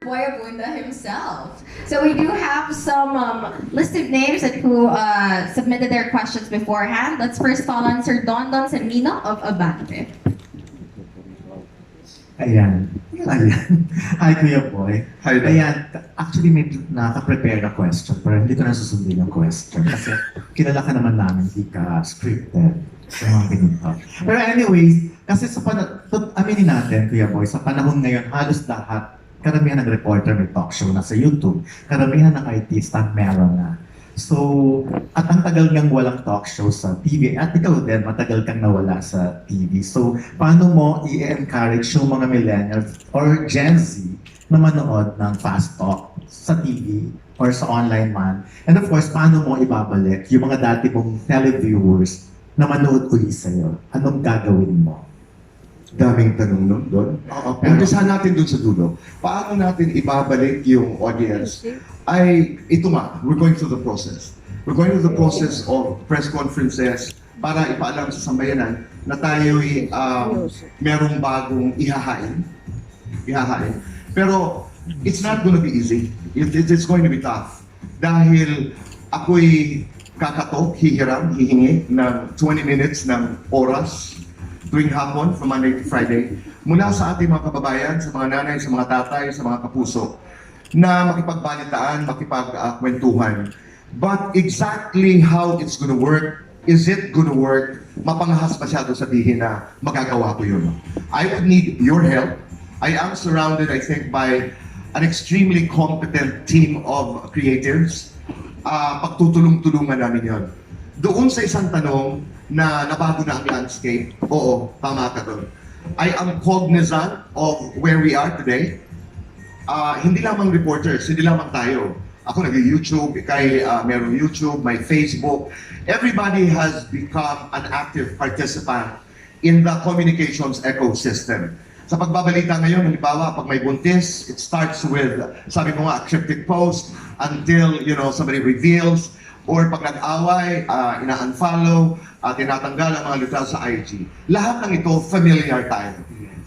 Boy Abunda himself. So we do have some list of names that who submitted their questions beforehand. Let's first call on Sir Don Sanmino of Abante. Ayan. Ayan. Hi, Kuya Boy. Hi there. Ayan. Actually, may naka-prepare na question, pero hindi ko na susundin yung question. Kasi kilala ka naman namin, hindi ka scripted. Sa mga ganito. Pero anyways, kasi aminin natin, Kuya Boy, sa panahon ngayon, halos lahat, karamihan ng reporter may talk show na sa YouTube. Karamihan ng artista meron na. So, at ang tagal ngang walang talk show sa TV, at ikaw din, matagal kang nawala sa TV. So, paano mo i-encourage yung mga millennials or Gen Z na manood ng fast talk sa TV or sa online man? And of course, paano mo ibabalik yung mga dati mong televiewers na manood uli sa'yo? Anong gagawin mo? Daming tanong nun doon. Oo, pero Umpisahan natin doon sa dulo. Paano natin ibabalik yung audience? Ay, ito nga, we're going through the process. We're going through the process of press conferences para ipaalam sa sambayanan na tayo'y merong bagong ihahain. Pero it's not going to be easy. It's going to be tough. Dahil ako'y kakatok, hihingi ng 20 minutes ng oras tuwing hapon from Monday to Friday mula sa ating mga kababayan, sa mga nanay, sa mga tatay, sa mga kapuso na makipagbalitaan, makipagkwentuhan. But exactly how it's gonna work, is it gonna work, mapangahas masyado sabihin na magagawa ko yun. I would need your help. I am surrounded, I think, by an extremely competent team of creatives. Pagtutulong-tulungan namin yun. Doon sa isang tanong na nabago na ang landscape, oo, tama ka doon. I am cognizant of where we are today. Hindi lamang reporters, hindi lamang tayo. Ako nag-YouTube, meron YouTube, may Facebook. Everybody has become an active participant in the communications ecosystem. Sa pagbabalita ngayon, halimbawa, pag may buntis, it starts with, sabi mo nga, a cryptic post until, somebody reveals, or pag nag-away, ina-unfollow, tinatanggal ang mga lutal sa IG. Lahat ng ito, familiar tayo.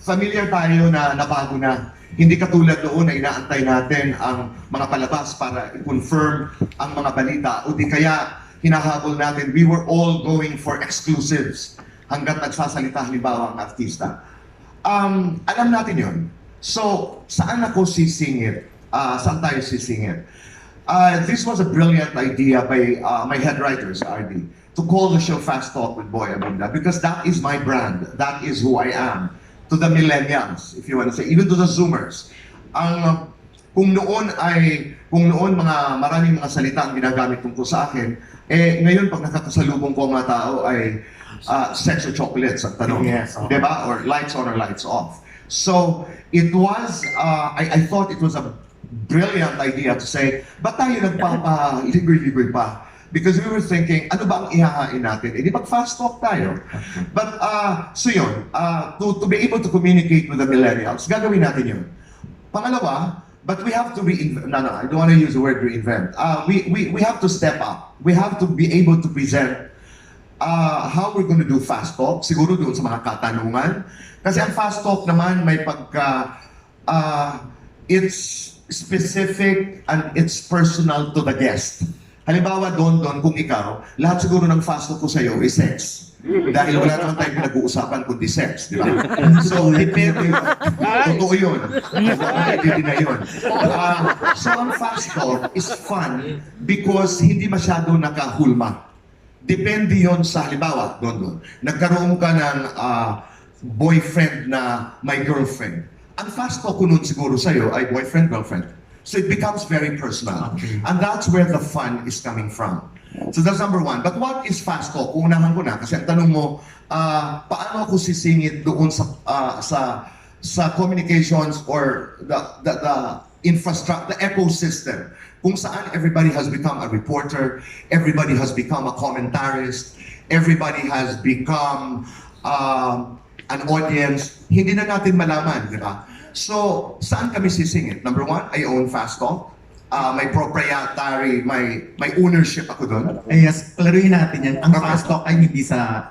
Familiar tayo na nabago na. Hindi katulad noon na inaantay natin ang mga palabas para i-confirm ang mga balita. O di kaya, hinahabol natin, we were all going for exclusives hanggat nagsasalita halimbawa ang artista. Alam natin yun. So, saan ako sisingit? Saan tayo sisingit? This was a brilliant idea by my head writer, RD, to call the show Fast Talk with Boy Abunda because that is my brand. That is who I am. To the millennials, if you want to say, even to the Zoomers. Kung noon maraming mga salita ang ginagamit tungkol sa akin, ngayon pag nakakasalubong ko mga tao ay sex or chocolates ang tanong. Yes, okay. Diba? Or lights on or lights off. So, it was, I thought it was a brilliant idea to say, ba't tayo nagpapa-iligoy-ligoy pa? Because we were thinking, ano ba ang ihahain natin? Di pag fast talk tayo. But, so yun, to be able to communicate with the millennials, gagawin natin yun. Pangalawa, but we have to reinvent, no, I don't want to use the word reinvent. We have to step up. We have to be able to present how we're going to do fast talk, siguro doon sa mga katanungan. Kasi ang fast talk naman may pagka, it's specific and it's personal to the guest. Halimbawa, Don, kung ikaw, lahat siguro ng fast talk ko sa'yo is sex. Dahil wala naman tayong pinag-uusapan kundi sex, di ba? So, depende yun. Totoo yun. Hindi na yun. So, ang fast talk is fun because hindi masyado nakahulma. Depende yun sa, halimbawa, Don, nagkaroon ka ng boyfriend na may girlfriend. Ang fast talk ko nun siguro sa'yo ay boyfriend-girlfriend. So it becomes very personal. And that's where the fun is coming from. So that's number one. But what is fast talk? Unahan ko na kasi ang tanong mo, paano ako sisingit doon sa communications or the infrastructure, the ecosystem, kung saan everybody has become a reporter, everybody has become a commentarist, everybody has become an audience, hindi na natin malaman, di ba? So, saan kami sisingit? Number one, I own Fast Talk. May proprietary, may ownership ako doon. Yes, klaruhin natin yan. Ang fast talk ay hindi sa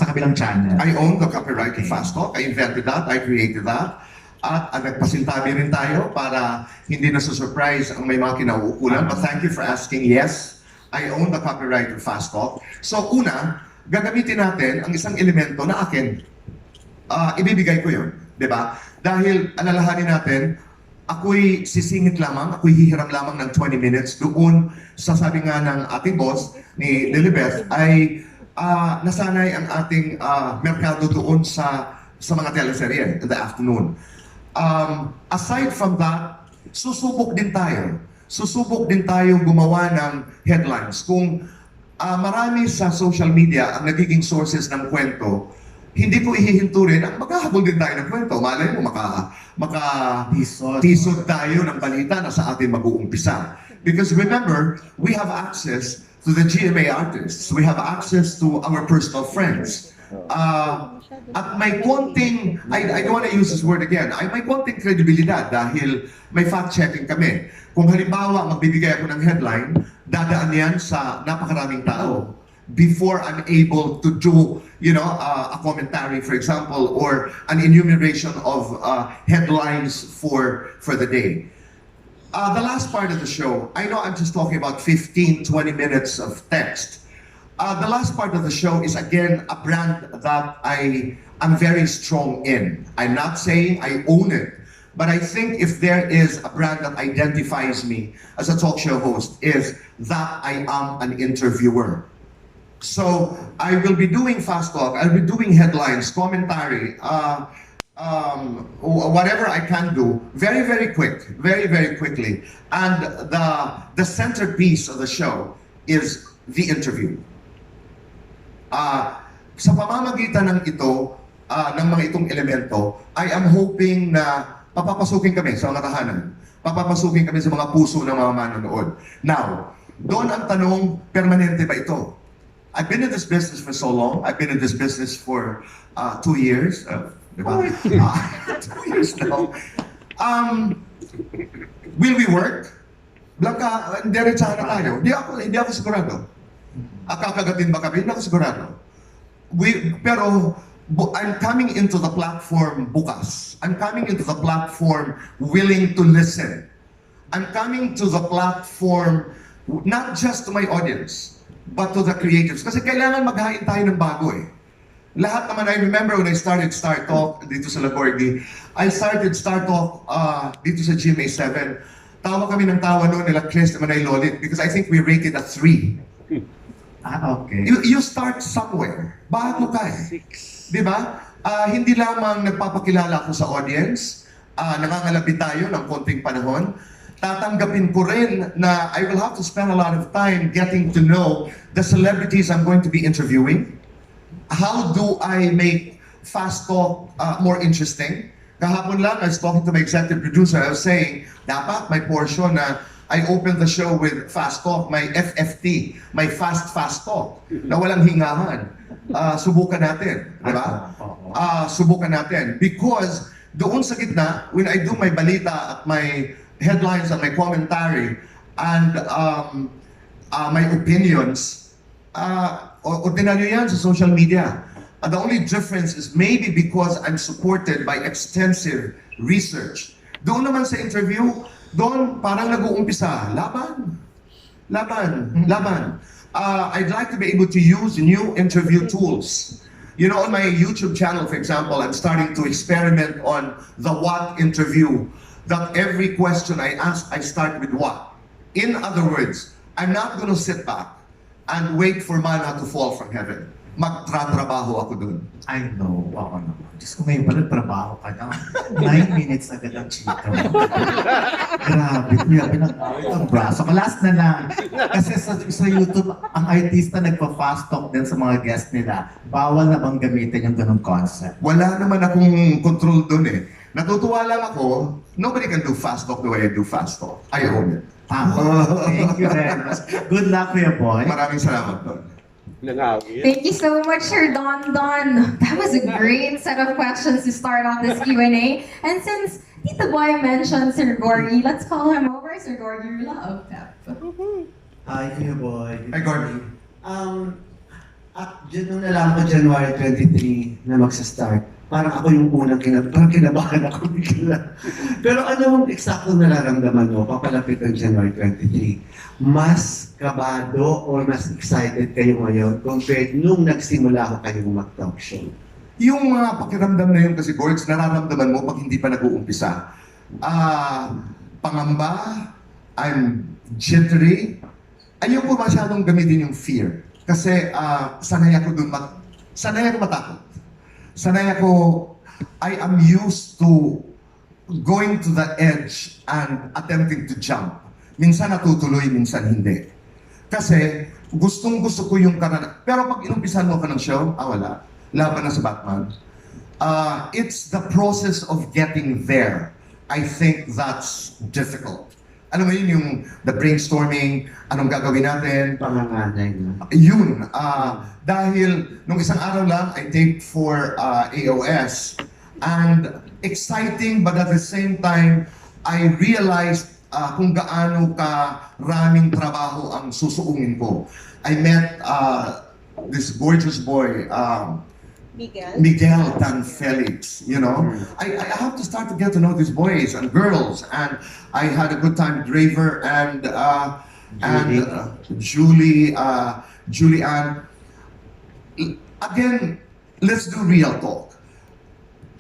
kabilang channel. I own the copyright to Fast Talk. I invented that. I created that. At nagpasintabi rin tayo para hindi na surprise ang may mga kinauukulan. But thank you for asking. Yes, I own the copyright of Fast Talk. So una, gagamitin natin ang isang elemento na akin. Ibibigay ko yun, di ba? Dahil alalahanin natin, ako'y sisingit lamang, ako'y hihiram lamang ng 20 minutes doon sa sabi nga ng ating boss ni Lilibeth ay nasanay ang ating merkado doon sa mga teleserye in the afternoon. Aside from that, susubok din tayo. Susubok din tayo gumawa ng headlines. Kung marami sa social media ang nagiging sources ng kwento, hindi ko ihihinto rin ang maghahabol din tayo ng kwento. Malay mo, tisod tayo ng balita na sa atin mag-uumpisa. Because remember, we have access to the GMA artists. We have access to our personal friends. At may konting, I don't want to use this word again, may konting kredibilidad dahil may fact-checking kami. Kung halimbawa, magbibigay ako ng headline, dadaan yan sa napakaraming tao before I'm able to do, a commentary, for example, or an enumeration of headlines for the day. The last part of the show, I know I'm just talking about 15, 20 minutes of text. The last part of the show is again a brand that I am very strong in. I'm not saying I own it, but I think if there is a brand that identifies me as a talk show host, is that I am an interviewer. So I will be doing fast talk, I'll be doing headlines, commentary, whatever I can do, very, very quickly. And the centerpiece of the show is the interview. Sa pamamagitan ng ng mga itong elemento, I am hoping na papapasukin kami sa mga tahanan. Papapasukin kami sa mga puso ng mga manonood. Now, doon ang tanong, permanente ba ito? I've been in this business for so long. I've been in this business for 2 years. Diba? 2 years now. Will we work? Blanca, diretsahan na tayo. Hindi ako sigurado. Kakagatin ba kami? Hindi ako sigurado. Pero I'm coming into the platform bukas. I'm coming into the platform willing to listen. I'm coming to the platform not just to my audience, but to the creatives. Kasi kailangan maghain tayo ng bago eh. Lahat naman, I remember when I started Star Talk dito sa Lagorgi, I started Star Talk dito sa GMA 7. Tawa kami ng tawa noon nila Chris naman ay Lolit because I think we rated a 3. Okay. You start somewhere. Bago ka eh. Di ba? Hindi lamang nagpapakilala ako sa audience, nangangalapit tayo ng konting panahon, tatanggapin ko rin na I will have to spend a lot of time getting to know the celebrities I'm going to be interviewing. How do I make fast talk more interesting? Kahapon lang, I was talking to my executive producer, I was saying, dapat may portion na I opened the show with fast talk, my FFT, my fast talk, na walang hingahan. Subukan natin, di ba? Subukan natin. Because doon sa gitna, when I do my balita at my headlines and my commentary and my opinions, ordinaryo yan sa social media. The only difference is maybe because I'm supported by extensive research. Doon naman sa interview, doon parang nag-uumpisa, laban. I'd like to be able to use new interview tools. You know, on my YouTube channel, for example, I'm starting to experiment on the what interview. That every question I ask, I start with what. In other words, I'm not going to sit back and wait for manna to fall from heaven. Magtratrabaho ako dun. I know, ako naman. Diyos ko ngayon pala, trabaho ka na. 9 minutes agad ang chika. Grabe, kuya, pinag-awit ang braso. Last na lang. Kasi sa YouTube, ang artista nagpa-fast talk din sa mga guests nila. Bawal na bang gamitin yung ganung concept? Wala naman akong control dun eh. Natutuwa lang ako, nobody can do fast talk the way I do fast talk. I own it. Thank you very much. Good luck, kuya boy. Maraming salamat doon. Thank you so much, Sir Don Don. That was a great set of questions to start off this Q&A. And since Tito Boy mentioned Sir Gorgie, let's call him over. Sir Gorgie, love that. Hi, Kuya Boy. Hi, Gorgie. Nung nalaman ko January 23 na magsa-start, Parang ako yung unang parang kinabahan ako bigla. Pero ano ang eksakto nararamdaman mo papalapit ang January 23? Mas kabado or mas excited kayo ngayon compared nung nagsimula ako kayong mag-talk show? Yung mga pakiramdam na yun kasi, Gorgs, nararamdaman mo pag hindi pa nag-uumpisa. Pangamba, I'm jittery. Ayoko masyadong gamitin yung fear. Kasi sanay ako sanay ako matakot. Sanay ako, I am used to going to the edge and attempting to jump. Minsan natutuloy, minsan hindi. Kasi gustong-gusto ko yung Pero pag inumpisan mo ka ng show, wala. Laban na sa Batman. It's the process of getting there. I think that's difficult. Alam mo yun, yung the brainstorming, anong gagawin natin. Panganganay na. Yun. Dahil nung isang araw lang, I taped for AOS. And exciting, but at the same time, I realized kung gaano raming trabaho ang susuungin ko. I met this gorgeous boy, Miguel Dan Felix, you know. I have to start to get to know these boys and girls, and I had a good time with Raver and Julianne. Again, let's do real talk.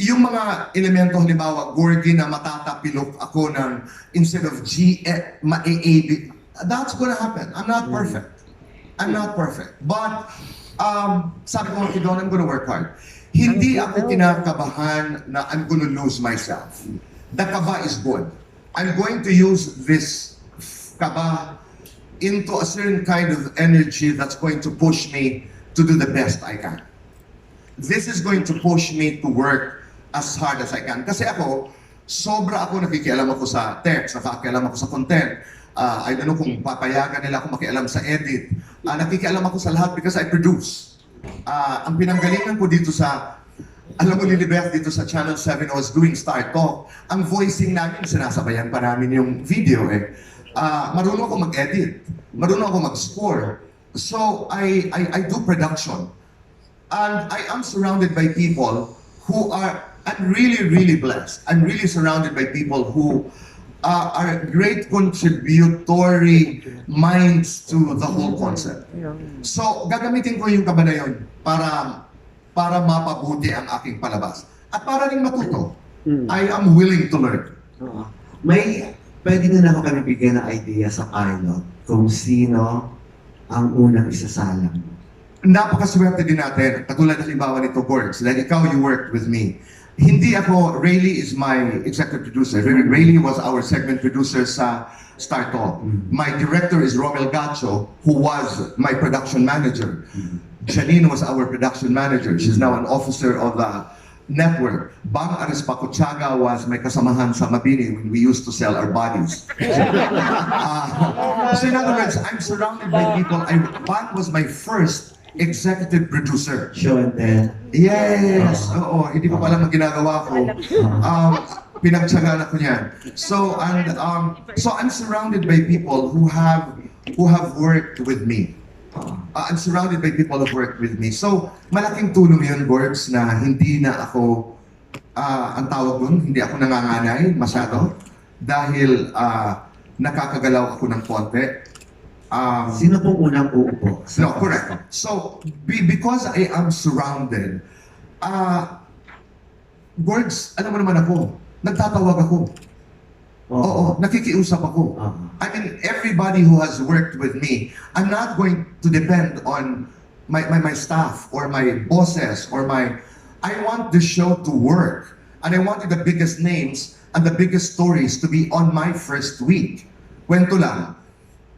Yung mga elemento, halimbawa, Gorgie na matatapilok ako ng instead of G, ma-A-A-B, that's gonna happen. I'm not perfect. I'm not perfect. But sabi ko kay Don, I'm gonna work hard. Hindi ako kinakabahan na I'm gonna lose myself. The kaba is good. I'm going to use this kaba into a certain kind of energy that's going to push me to do the best I can. This is going to push me to work as hard as I can. Kasi ako, sobra ako nakikialam ako sa text, nakikialam ako sa content. I don't know kung papayagan nila ako makialam sa edit. Nakikialam ako sa lahat because I produce. Ang pinanggalingan ko dito alam mo, Lilibeth, dito sa Channel 7, I was doing Star Talk. Ang voicing namin, sinasabayan pa namin yung video eh. Marunong ako mag-edit. Marunong ako mag-score. So, I do production. And I am surrounded by people I'm really, really blessed. I'm really surrounded by people who are great contributory minds to the whole concept. So, gagamitin ko yung kaba na yun para mapabuti ang aking palabas. At para rin matuto. I am willing to learn. Pwede na ako kami bigyan ng idea sa pilot kung sino ang unang isasalang. Napakaswerte din natin. Katulad ng halimbawa nito, Gorgs. Like ikaw, you worked with me. Hindi ako, Rayleigh is my executive producer. Rayleigh was our segment producer sa Star Talk. My director is Romel Gacho, who was my production manager. Janine was our production manager. She's now an officer of the network. Bang Arispacochaga was my kasamahan sa Mabini when we used to sell our bodies. So in other words, I'm surrounded by people. Bang was my first executive producer. Show and tell. Yes! Oo, hindi ko pa alam ang ginagawa ko. Pinagtsagaan ako niyan. So I'm surrounded by people who have worked with me. I'm surrounded by people who worked with me. So, malaking tulong yun, Gorgs, na hindi na ako, ang tawag dun, hindi ako nanganganay masyado. Dahil nakakagalaw ako ng konti. Sino pong unang uupo? No, correct. So, because I am surrounded, Gorgs, alam mo naman ako, nagtatawag ako. Oo, nakikiusap ako. I mean, everybody who has worked with me, I'm not going to depend on my staff or my bosses or I want the show to work. And I wanted the biggest names and the biggest stories to be on my first week. Kwento lang.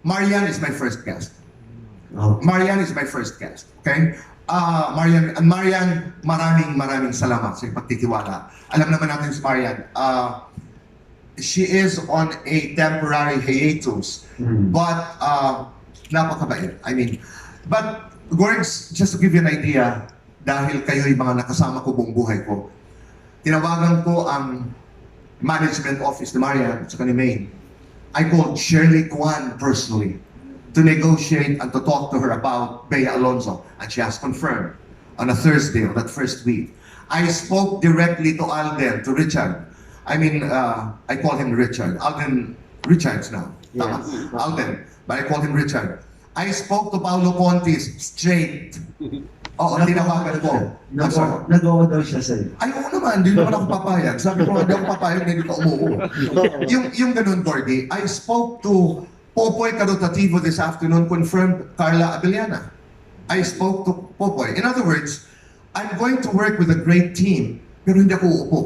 Marian is my first guest. Marian is my first guest. Okay? Marian, maraming salamat sa pagtitiwala. Alam naman natin si Marian. She is on a temporary hiatus, but napakabait. I mean, but Gorgs, just to give you an idea, dahil kayo'y mga nakasama ko buong buhay ko, tinawagan ko ang management office ni Marian at ni May. I called Shirley Kwan personally to negotiate and to talk to her about Bea Alonzo, and she has confirmed on a Thursday of that first week. I spoke directly to Alden, to Richard. I mean, I call him Richard. Alden, Richards now. Tama. Yes. Alden, but I call him Richard. I spoke to Paolo Contis straight. Oo, tinawagan ko. I'm sorry. Nag-oo daw siya sa'yo. Ay, oo naman, hindi naman ako papayag. Sabi ko, hindi ako papayag, hindi ka umuo. yung ganun, Gorgie, I spoke to Popoy Carotativo this afternoon, confirmed Carla Abellana. I spoke to Popoy. In other words, I'm going to work with a great team, pero hindi ako uupo.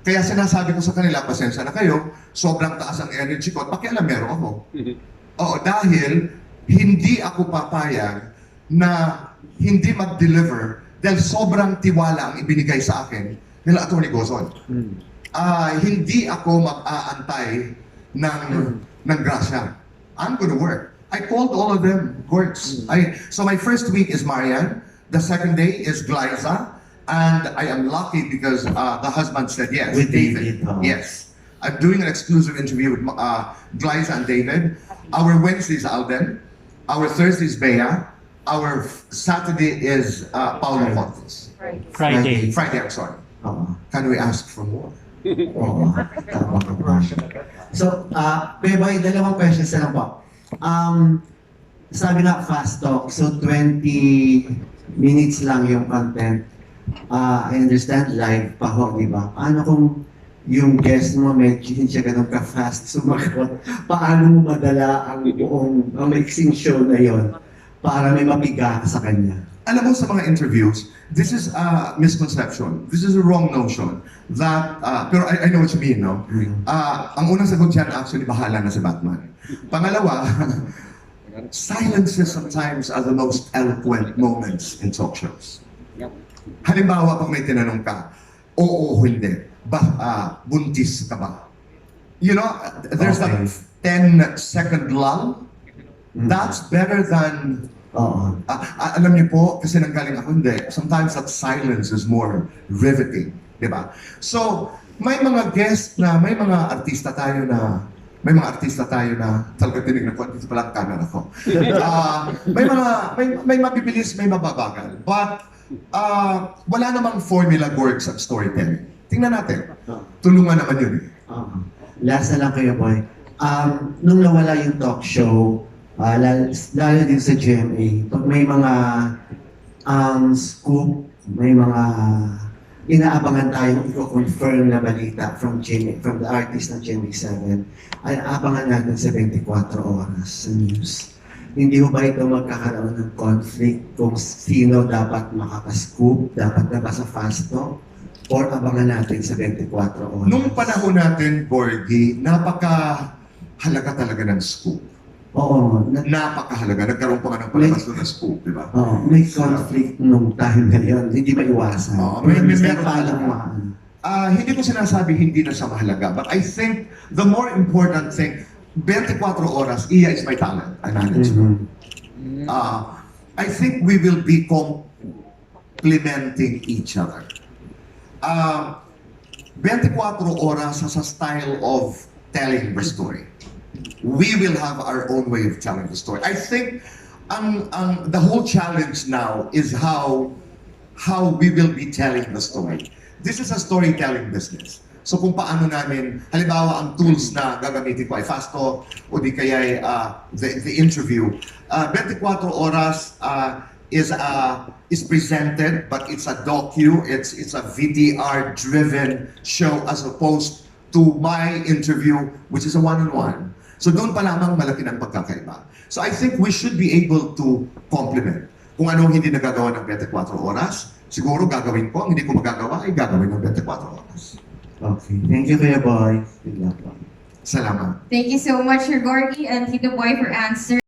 Kaya sinasabi ko sa kanila, pasensya na kayo, sobrang taas ang energy ko, at pakialamero ako. Oo, dahil hindi ako papayag na hindi mag-deliver dahil sobrang tiwala ang ibinigay sa akin nila Atty. Gozon. Hindi ako mag-aantay ng grasya. I'm gonna work. I called all of them courts. So my first week is Marian, the second day is Glaiza, and I am lucky because the husband said yes. With David, huh? Yes. I'm doing an exclusive interview with Glaiza and David. Our Wednesday is Alden. Our Thursday is Bea. Our Saturday is Paolo Contis. Friday. Friday, I'm sorry. Oo. Can we ask for more? Oo. Tama ka ba? So, Kuya Boy, dalawang questions na lang po. Sabi nga, fast talk. So, 20 minutes lang yung content. I understand live pa ho, di ba? Paano kung yung guest mo medyo hindi siya ganun ka-fast sumagot? Paano mo madala ang buong mixing show na yon para may mapiga sa kanya? Alam mo, sa mga interviews, this is a misconception. This is a wrong notion that, pero I know what you mean, no? Ang unang sagot dyan, actually, bahala na si Batman. Pangalawa, silences sometimes are the most eloquent moments in talk shows. Halimbawa, pag may tinanong ka, oo o hindi, buntis ka ba? You know, there's Okay. that 10-second lull. That's better than, Oo. alam niyo po, kasi nanggaling ako, hindi. Sometimes that silence is more riveting, di ba? So, may mga guest na, may mga artista tayo na talaga tinignan ko, dito pala ang camera ko. May mabibilis, may mababagal. But, wala namang formula works at storytelling. Tingnan natin. Tulungan naman yun eh. Last na lang kayo, Boy. Nung nawala yung talk show, lalo din sa GMA, pag may mga scoop, may mga inaabangan tayong i-confirm na balita from the artist ng GMA 7, ay aabangan natin sa 24 oras sa news. Hindi ho ba ito magkakaroon ng conflict kung sino dapat makaka-scoop, dapat na ba sa fast talk, or abangan natin sa 24 oras? Nung panahon natin, Gorgie, napakahalaga talaga ng scoop. Oo. Napakahalaga. Nagkaroon pa nga ng palabas doon ng scoop, di ba? May conflict nung time na yun. Hindi maiwasan. Meron palang talaga. Hindi ko sinasabi hindi na siya mahalaga, but I think the more important thing, 24 oras, Iya is my talent. I manage. I think we will be complementing each other. 24 oras has a style of telling the story. We will have our own way of telling the story. I think the whole challenge now is how we will be telling the story. This is a storytelling business. So kung paano namin, halimbawa ang tools na gagamitin ko ay fast talk o di kaya the interview. 24 oras is presented, but it's a docu, it's a VTR-driven show as opposed to my interview, which is a one-on-one. So doon pa lamang malaki ng pagkakaiba. So I think we should be able to complement. Kung anong hindi nagagawa ng 24 oras, siguro gagawin ko. Ang hindi ko magagawa ay gagawin ng 24 oras. Okay. Thank you, Kuya Boy. Good luck. Salamat. Thank you so much, Sir Gorgie and Tito Boy, for answering.